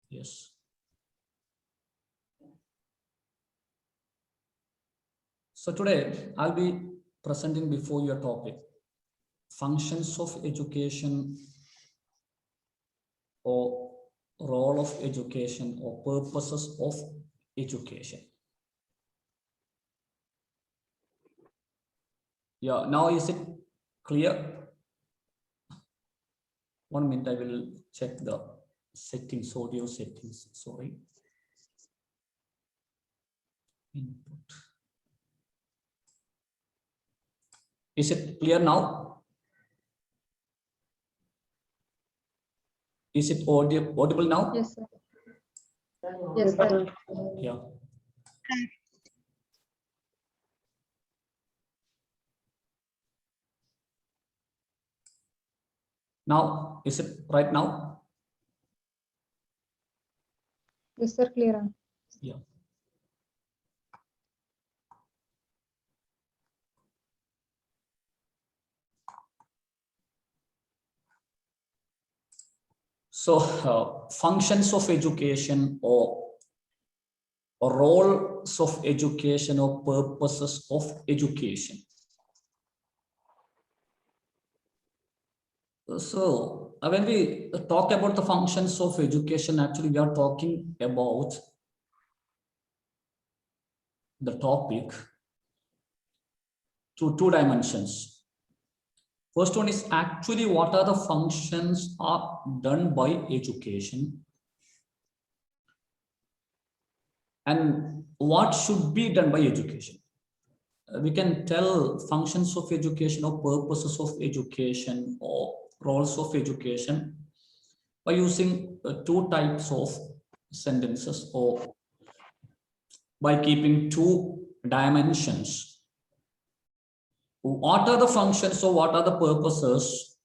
Yes. So today I'll be presenting before your topic, functions of education or role of education or purposes of education. Yeah, now is it clear? 1 minute, I will check the settings, audio settings, sorry. Input. Is it clear now? Is it audible now? Yes, sir. Yes, sir. Yeah. Now, is it right now? Yes, sir. Clear. Yeah. So, functions of education or roles of education or purposes of education. So, when we talk about the functions of education, actually we are talking about the topic to two dimensions. First one is actually what are the functions are done by education and what should be done by education. We can tell functions of education or purposes of education or roles of education by using two types of sentences or by keeping two dimensions. What are the functions or what are the purposes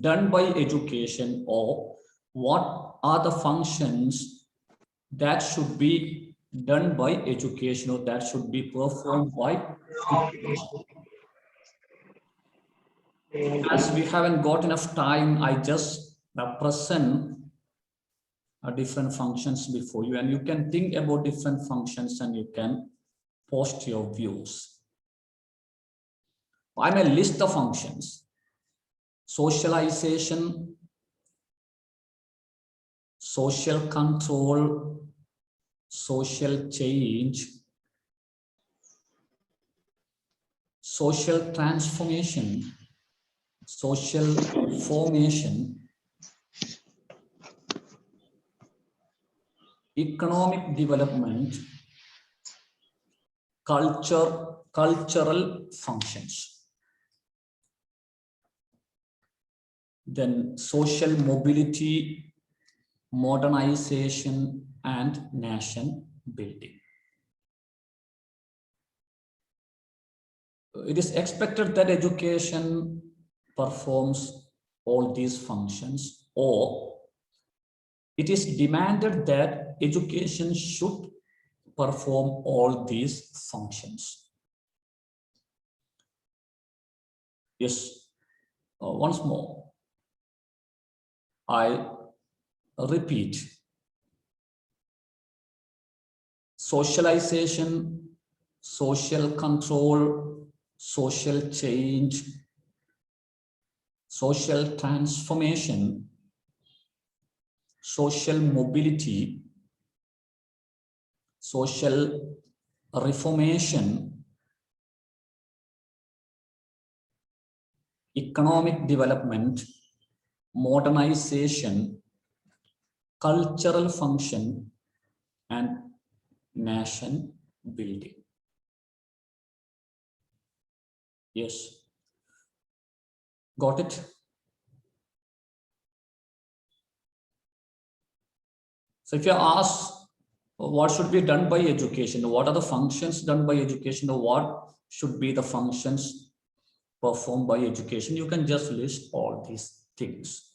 done by education, or what are the functions that should be done by education or that should be performed by education? As we haven't got enough time, I just present different functions before you, and you can think about different functions and you can post your views. I may list the functions: socialization, social control, social change, social transformation, social formation, economic development, cultural functions. Then social mobility, modernization, and nation building. It is expected that education performs all these functions, or it is demanded that education should perform all these functions. Yes, once more, I repeat: socialization, social control, social change, social transformation, social mobility, social reformation, economic development, modernization, cultural function, and nation building. Yes. Got it? So if you ask what should be done by education, what are the functions done by education, or what should be the functions performed by education, you can just list all these things.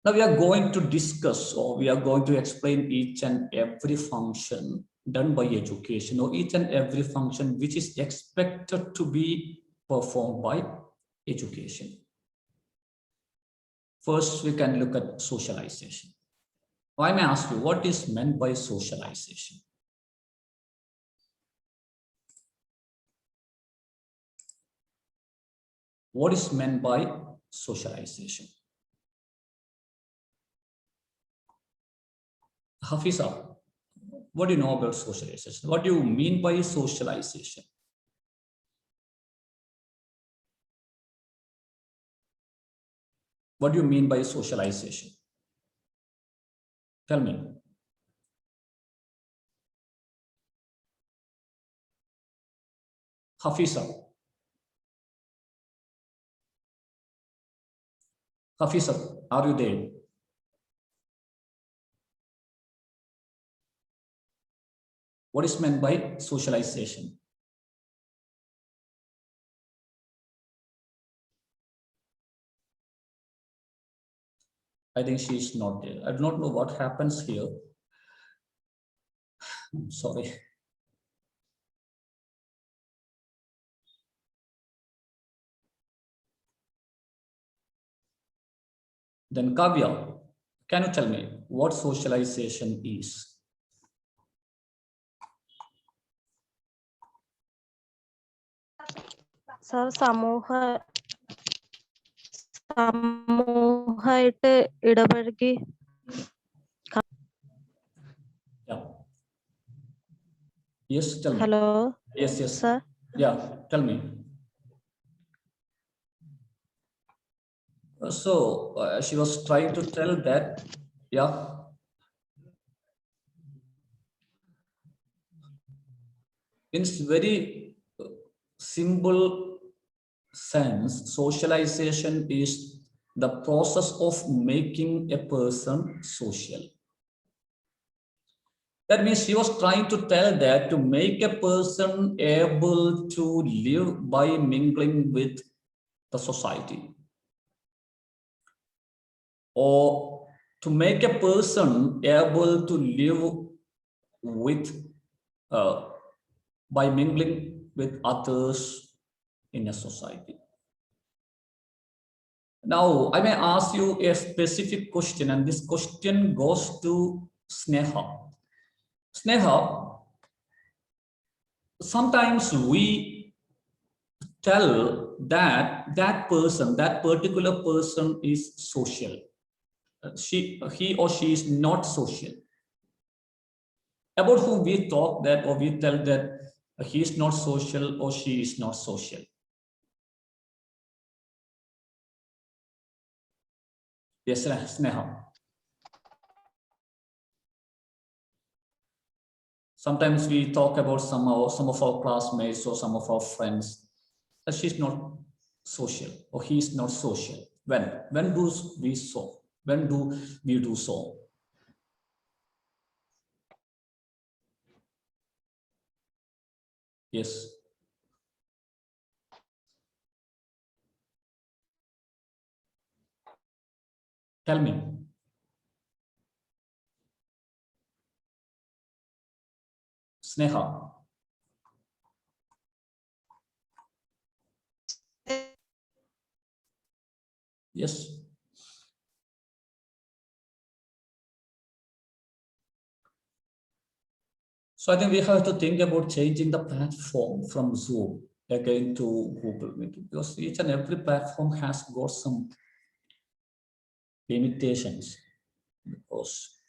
Now we are going to discuss, or we are going to explain each and every function done by education, or each and every function which is expected to be performed by education. First, we can look at socialization. I may ask you, what is meant by socialization? What is meant by socialization? Hafiza, what do you know about socialization? What do you mean by socialization? What do you mean by socialization? Tell me. Hafiza. Hafiza, are you there? What is meant by socialization? I think she is not there. I do not know what happens here. I'm sorry. Then Kavya, can you tell me what socialization is? Sir സമൂഹമായിട്ട് ഇടപഴകി. Yeah. Yes, tell me. Hello. Yes, yes. Sir. Yeah, tell me. So she was trying to tell that, yeah. In very simple sense, socialization is the process of making a person social. That means she was trying to tell that to make a person able to live by mingling with the society, or to make a person able to live with by mingling with others in a society. Now, I may ask you a specific question, and this question goes to Sneha. Sneha, sometimes we tell that that particular person is social. He or she is not social. About whom we talk that, or we tell that he is not social or she is not social. Yes, Sneha. Sometimes we talk about some of our classmates or some of our friends that she's not social or he is not social. When do we so? When do we do so? Yes. Tell me. Sneha. Yes. So I think we have to think about changing the platform from Zoom again to Google Meet, because each and every platform has got some limitations. Because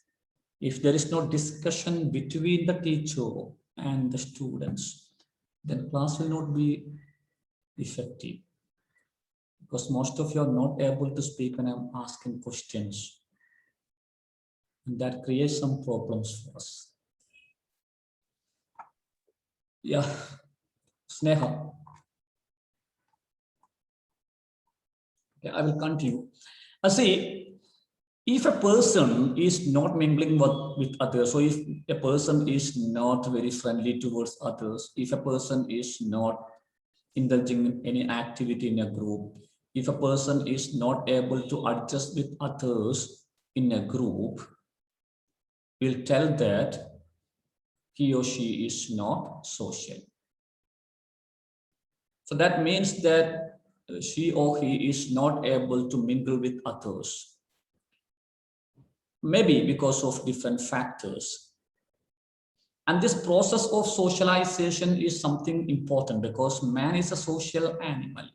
if there is no discussion between the teacher and the students, then class will not be effective. Because most of you are not able to speak when I'm asking questions. And that creates some problems for us. Yeah, Sneha. Okay, I will continue. I see, if a person is not mingling with others, so if a person is not very friendly towards others, if a person is not indulging in any activity in a group, if a person is not able to adjust with others in a group, we'll tell that he or she is not social. So that means that she or he is not able to mingle with others. Maybe because of different factors. And this process of socialization is something important because man is a social animal.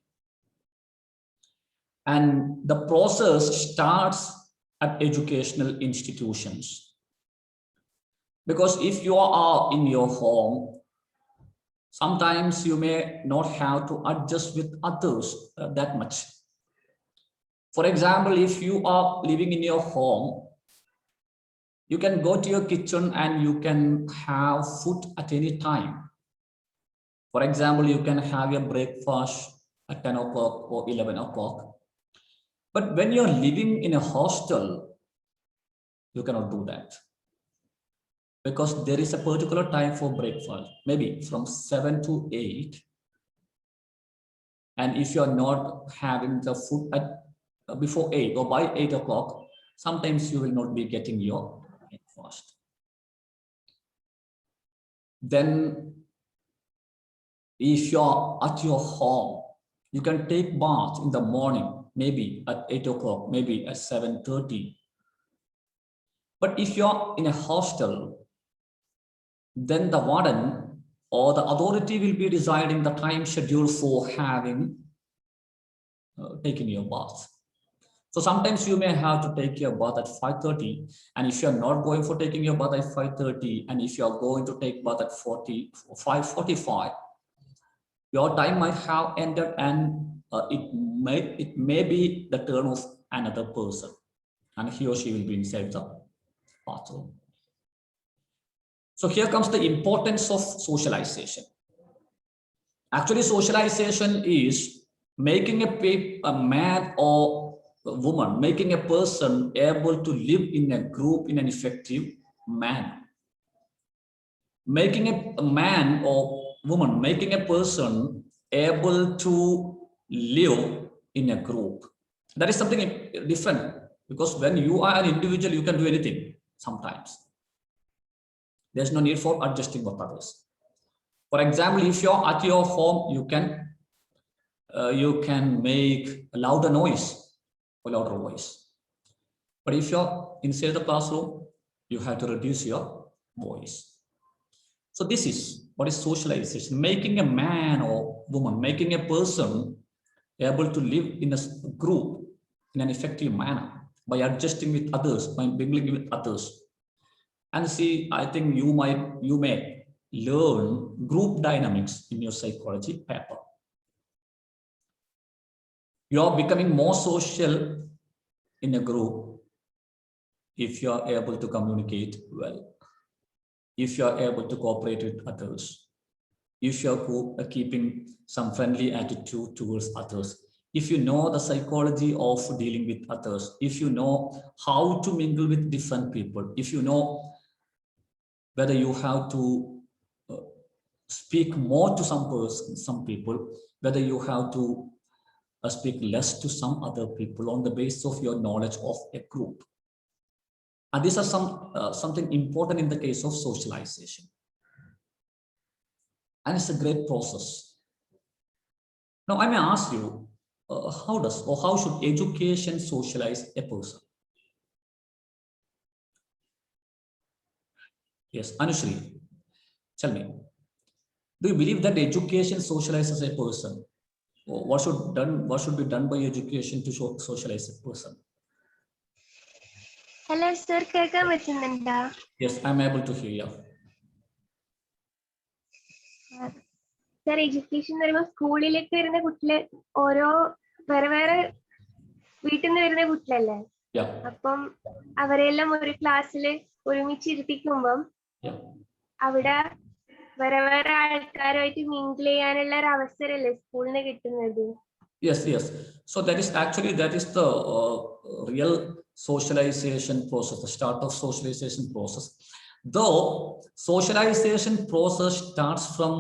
And the process starts at educational institutions. Because if you are in your home, sometimes you may not have to adjust with others that much. For example, if you are living in your home, you can go to your kitchen and you can have food at any time. For example, you can have your breakfast at 10 o'clock or 11 o'clock. But when you're living in a hostel, you cannot do that. Because there is a particular time for breakfast, maybe from 7 to 8. And if you're not having the food at before 8 or by 8 o'clock, sometimes you will not be getting your breakfast. Then if you're at your home, you can take bath in the morning, maybe at 8 o'clock, maybe at 7:30. But if you're in a hostel, then the warden or the authority will be deciding the time schedule for having taken your bath. So sometimes you may have to take your bath at 5:30, and if you're not going for taking your bath at 5:30, and if you're going to take bath at 5:45, your time might have ended, and it may be the turn of another person, and he or she will be inside the bathroom. So here comes the importance of socialization. Actually, socialization is making a man or a woman, making a person able to live in a group in an effective manner. Making a man or woman, making a person able to live in a group. That is something different, because when you are an individual, you can do anything sometimes. There's no need for adjusting with others. For example, if you're at your home, you can make a louder noise or louder voice. But if you're inside the classroom, you have to reduce your voice. So this is what is socialization, making a man or woman, making a person able to live in a group in an effective manner by adjusting with others, by mingling with others. And see, I think you may learn group dynamics in your psychology paper. You are becoming more social in a group if you are able to communicate well, if you are able to cooperate with others, if you are keeping some friendly attitude towards others, if you know the psychology of dealing with others, if you know how to mingle with different people, if you know whether you have to speak more to some people, whether you have to speak less to some other people on the basis of your knowledge of a group. And these are something important in the case of socialization. And it's a great process. Now, I may ask you, how should education socialize a person? Yes, Anushri, tell me, do you believe that education socializes a person? Or what should be done by education to socialize a person? Hello, sir. കേൾക്കാൻ പറ്റുന്നുണ്ടോ? Yes, I'm able to hear you. Sir, education എന്ന് പറയുമ്പോൾ സ്കൂളിലേക്ക് വരുന്ന കുട്ടികളെ ഓരോ വേറെ വീട്ടിൽ നിന്ന് വരുന്ന കുട്ടികളല്ലേ? അപ്പം അവരെല്ലാം ഒരു ക്ലാസ്സിൽ ഒരുമിച്ച് ഇരുത്തിക്കുമ്പം അവിടെ വേറെ ആൾക്കാരുമായിട്ട് മിങ്കിൾ ചെയ്യാനുള്ള ഒരു അവസരമല്ലേ സ്കൂളിൽ നിന്ന് കിട്ടുന്നത്? Yes. So that is the real socialization process, the start of socialization process. Though socialization process starts from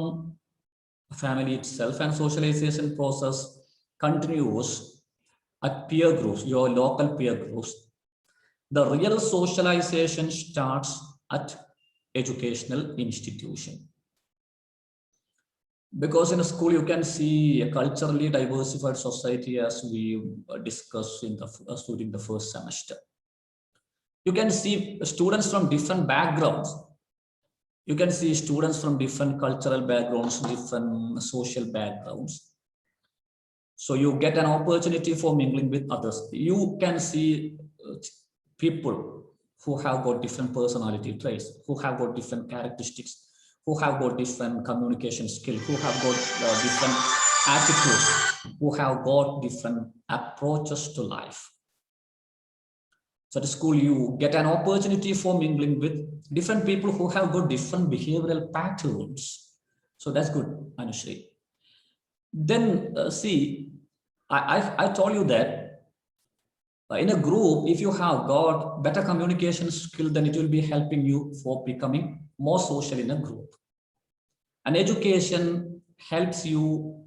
family itself, and socialization process continues at peer groups, your local peer groups. The real socialization starts at educational institution. Because in a school you can see a culturally diversified society, as we discussed in during the first semester. You can see students from different backgrounds. You can see students from different cultural backgrounds, different social backgrounds. So you get an opportunity for mingling with others. You can see people who have got different personality traits, who have got different characteristics, who have got different communication skills, who have got different attitudes, who have got different approaches to life. So at school, you get an opportunity for mingling with different people who have got different behavioral patterns. So that's good, Anushri. Then see, I told you that in a group, if you have got better communication skill, then it will be helping you for becoming more social in a group. And education helps you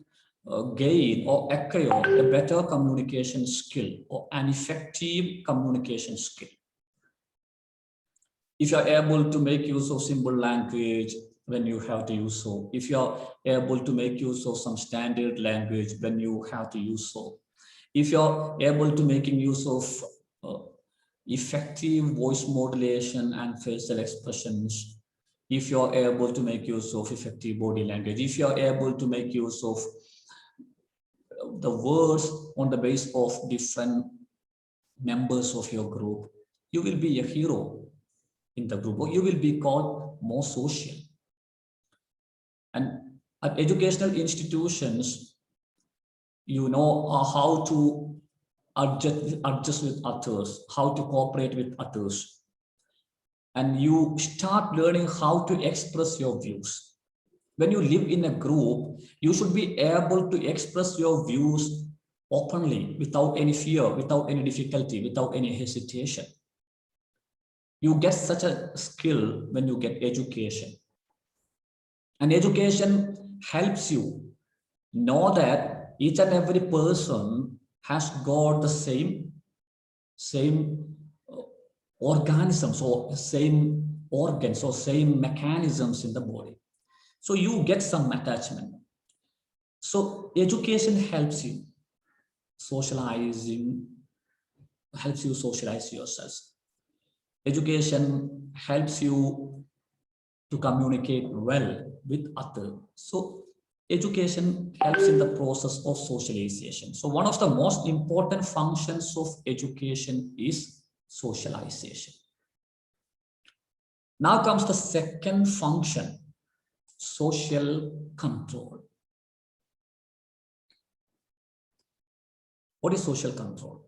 gain or acquire a better communication skill or an effective communication skill. If you are able to make use of simple language when you have to use so, if you are able to make use of some standard language when you have to use so, if you're able to making use of effective voice modulation and facial expressions, if you're able to make use of effective body language, if you're able to make use of the words on the base of different members of your group, you will be a hero in the group, or you will be called more social. And at educational institutions, you know how to adjust with others, how to cooperate with others. And you start learning how to express your views. When you live in a group, you should be able to express your views openly, without any fear, without any difficulty, without any hesitation. You get such a skill when you get education. And education helps you know that each and every person has got the same organisms or same organs or same mechanisms in the body. So you get some attachment. So education helps you socializing, helps you socialize yourselves. Education helps you to communicate well with others. So education helps in the process of socialization. So one of the most important functions of education is socialization. Now comes the second function, social control. What is social control?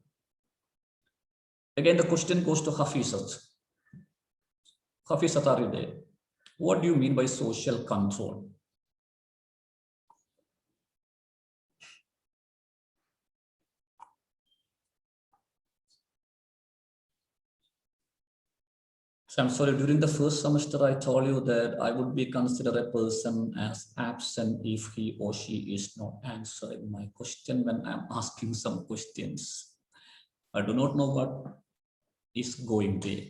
Again, the question goes to Hafizat. Hafizat, are you there? What do you mean by social control? So I'm sorry, during the first semester, I told you that I would be considered a person as absent if he or she is not answering my question when I'm asking some questions. I do not know what is going there.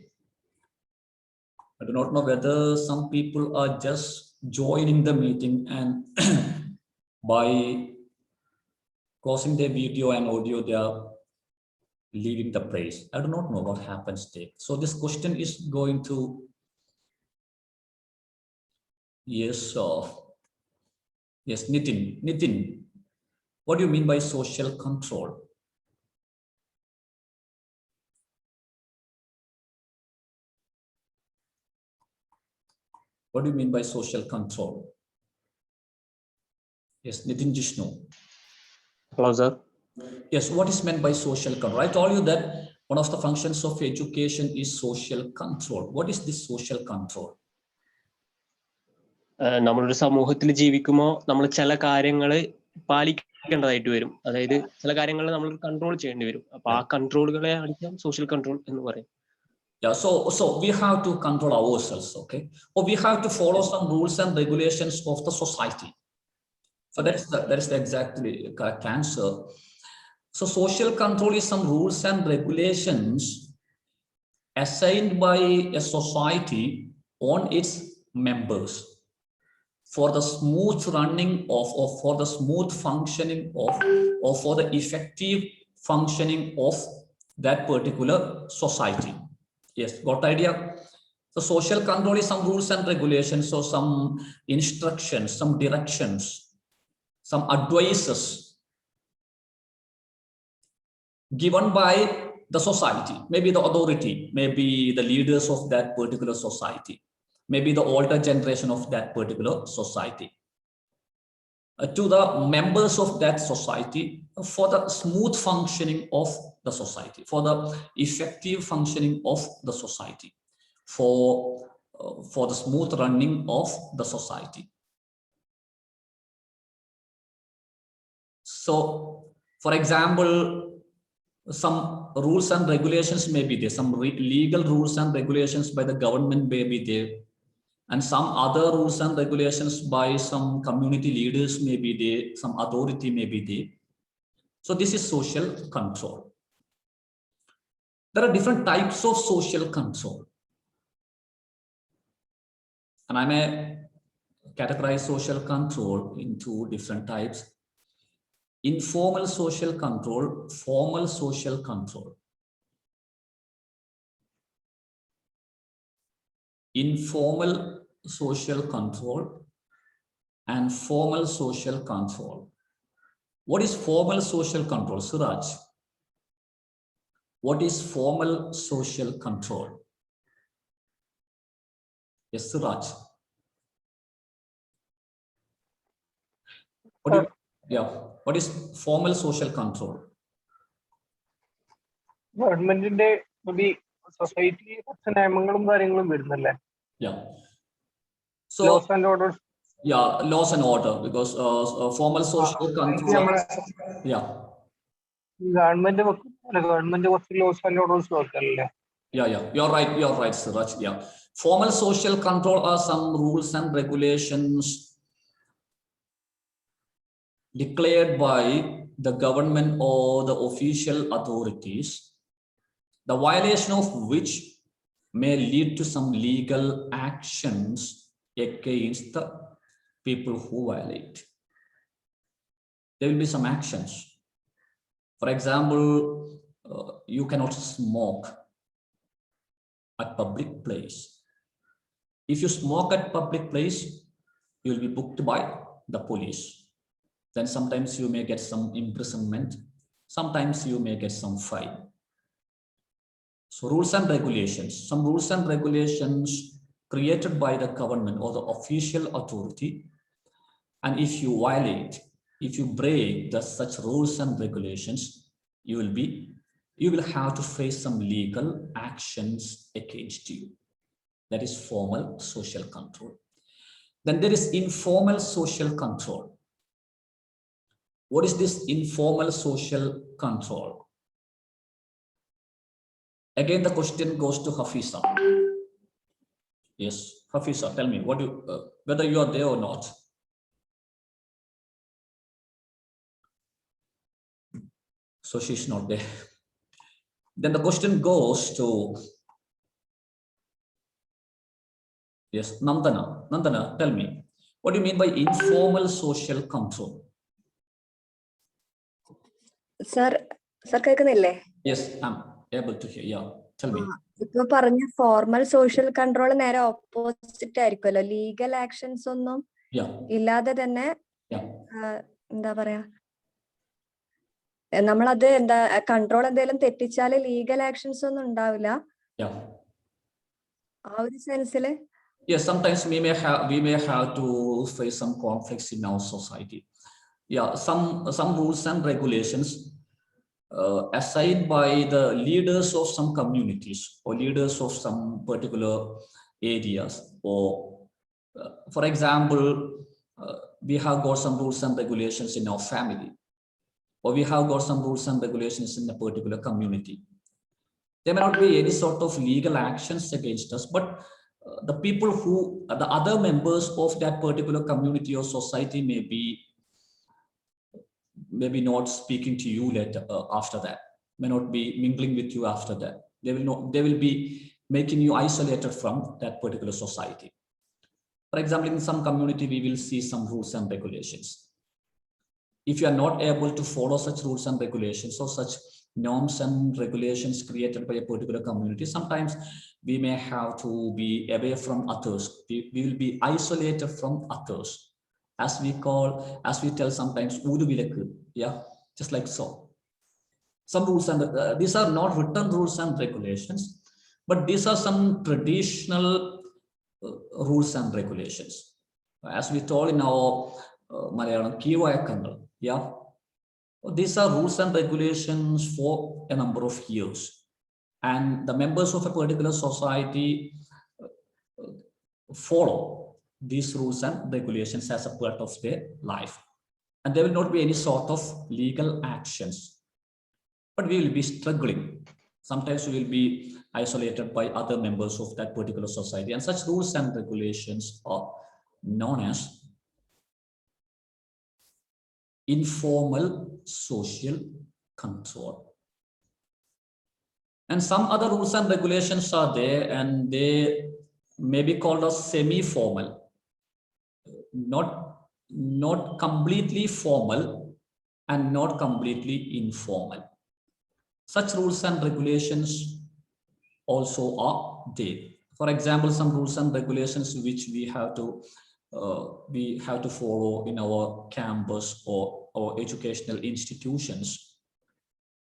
I do not know whether some people are just joining the meeting and by closing their video and audio, they are leaving the place. I do not know what happens there. So this question is going to, yes, yes, Nitin, what do you mean by social control? What do you mean by social control? Yes, Nitin Jishnu. Hello, sir. Yes, what is meant by social control? I told you that one of the functions of education is social control. What is this social control? നമ്മളൊരു സമൂഹത്തിൽ ജീവിക്കുമ്പോൾ നമ്മൾ ചില കാര്യങ്ങൾ പാലിക്കേണ്ടതായിട്ട് വരും. അതായത് ചില കാര്യങ്ങൾ നമ്മൾ കൺട്രോൾ ചെയ്യേണ്ടി വരും. അപ്പോൾ ആ കൺട്രോളുകളെ ആയിരിക്കാം സോഷ്യൽ കൺട്രോൾ എന്ന് പറയും. Yeah, so we have to control ourselves, okay? Or we have to follow some rules and regulations of the society. So that is the exactly correct answer. So social control is some rules and regulations assigned by a society on its members. for the smooth running of, or for the smooth functioning of, or for the effective functioning of that particular society. Yes, got idea? So social control is some rules and regulations, so some instructions, some directions, some advices given by the society, maybe the authority, maybe the leaders of that particular society, maybe the older generation of that particular society, to the members of that society for the smooth functioning of the society, for the effective functioning of the society, for the smooth running of the society. So, for example, some rules and regulations may be there, some legal rules and regulations by the government may be there, and some other rules and regulations by some community leaders may be there, some authority may be there. So this is social control. There are different types of social control, and I may categorize social control into different types: informal social control, formal social control. Informal social control and formal social control. What is formal social control, Suraj? What is formal social control? Yes, Suraj. What is formal social control? ഗവൺമെന്റിന്റെ society കുറച്ച് നിയമങ്ങളും കാര്യങ്ങളും വരുന്നല്ലേ? Yeah. So laws and orders. Yeah, laws and order, because formal social control. Yeah. Government കുറച്ച് laws and orders വെക്കല്ലേ? Yeah, you're right, Suraj. Yeah, formal social control are some rules and regulations declared by the government or the official authorities, the violation of which may lead to some legal actions against the people who violate. There will be some actions. For example, you cannot smoke at public place. If you smoke at public place, you will be booked by the police. Then sometimes you may get some imprisonment. Sometimes you may get some fine. So rules and regulations, some rules and regulations created by the government or the official authority. And if you violate, if you break such rules and regulations, you will have to face some legal actions against you. That is formal social control. Then there is informal social control. What is this informal social control? Again, the question goes to Hafiza. Yes, Hafiza, tell me whether you are there or not. So she's not there. Then the question goes to, yes, Nandana. Nandana, tell me, what do you mean by informal social control? Sir, കേൾക്കുന്നില്ലേ? Yes, I'm able to hear. Yeah, tell me. ഇപ്പൊ പറഞ്ഞ formal social control നേരെ opposite ആയിരിക്കുമല്ലോ, legal actions ഒന്നും ഇല്ലാതെ തന്നെ എന്താ പറയാ, നമ്മളത് എന്താ കൺട്രോൾ എന്തെങ്കിലും തെറ്റിച്ചാല് ലീഗൽ ആക്ഷൻസ് ഒന്നും ഉണ്ടാവില്ല ആ ഒരു സെൻസില്. Yes, sometimes we may have to face some conflicts in our society. Yeah, some rules and regulations assigned by the leaders of some communities or leaders of some particular areas. Or for example, we have got some rules and regulations in our family, or we have got some rules and regulations in a particular community. There may not be any sort of legal actions against us, but the people the other members of that particular community or society may be not speaking to you later after that, may not be mingling with you after that. They will be making you isolated from that particular society. For For example, in some community, we will see some rules and regulations. If you are not able to follow such rules and regulations or such norms and regulations created by a particular community, sometimes we may have to be away from others. We will be isolated from others. As we tell sometimes, yeah, just like so. Some rules and these are not written rules and regulations, but these are some traditional rules and regulations. As we told in our Malayalam, Kivayakandal, yeah. These are rules and regulations for a number of years. And the members of a particular society follow these rules and regulations as a part of their life. And there will not be any sort of legal actions. But we will be struggling. Sometimes we will be isolated by other members of that particular society. And such rules and regulations are known as informal social control. And some other rules and regulations are there, and they may be called as semi-formal, not completely formal and not completely informal. Such rules and regulations also are there. For example, some rules and regulations which we have to follow in our campus or our educational institutions.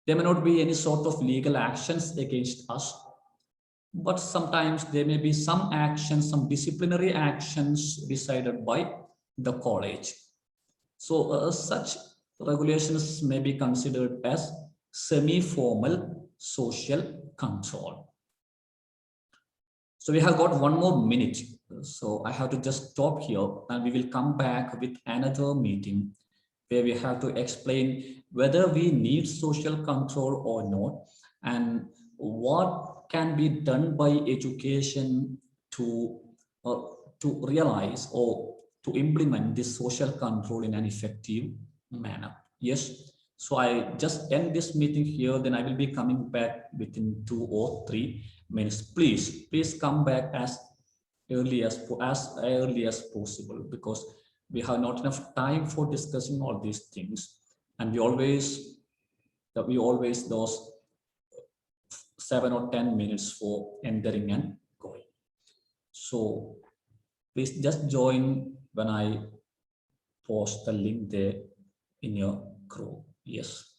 There may not be any sort of legal actions against us, but sometimes there may be some actions, some disciplinary actions decided by the college. So such regulations may be considered as semi-formal social control. So we have got 1 more minute. So I have to just stop here, and we will come back with another meeting where we have to explain whether we need social control or not, and what can be done by education to realize or to implement this social control in an effective manner. Yes. So I just end this meeting here, then I will be coming back within 2 or 3 minutes. Please come back as early as possible, because we have not enough time for discussing all these things, and we always those 7 or 10 minutes for entering and going. So please just join when I post the link there in your group. Yes.